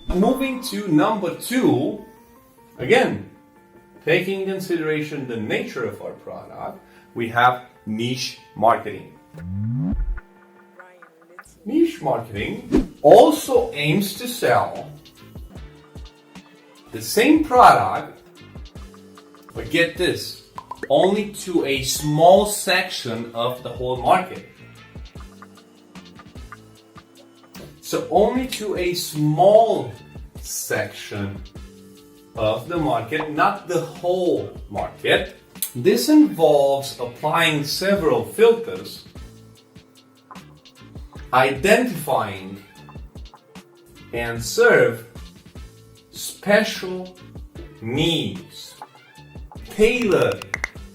Moving to number 2, again, taking into consideration the nature of our product, we have niche marketing. Niche marketing also aims to sell the same product, but get this, only to a small section of the whole market. So only to a small section of the market, not the whole market. This involves applying several filters, identifying and serve special needs, tailored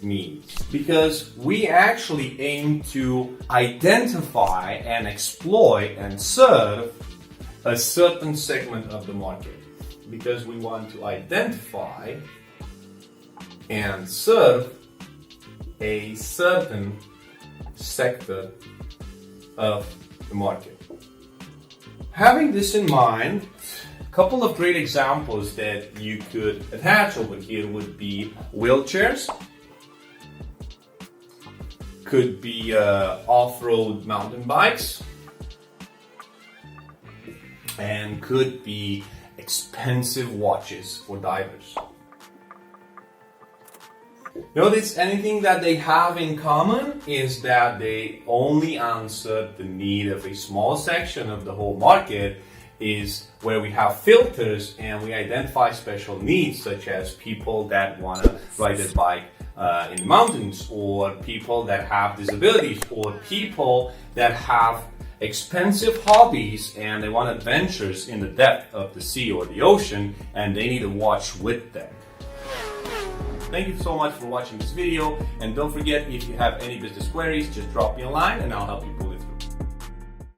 needs, because we actually aim to identify and exploit and serve a certain segment of the market, because we want to identify and serve a certain sector of the market. Having this in mind, a couple of great examples that you could attach over here would be wheelchairs, could be off-road mountain bikes, and could be expensive watches for divers. Notice anything that they have in common is that they only answer the need of a small section of the whole market, is where we have filters and we identify special needs, such as people that want to ride a bike in mountains, or people that have disabilities, or people that have expensive hobbies and they want adventures in the depth of the sea or the ocean, and they need a watch with them. Thank you so much for watching this video, and don't forget, if you have any business queries, just drop me a line and I'll help you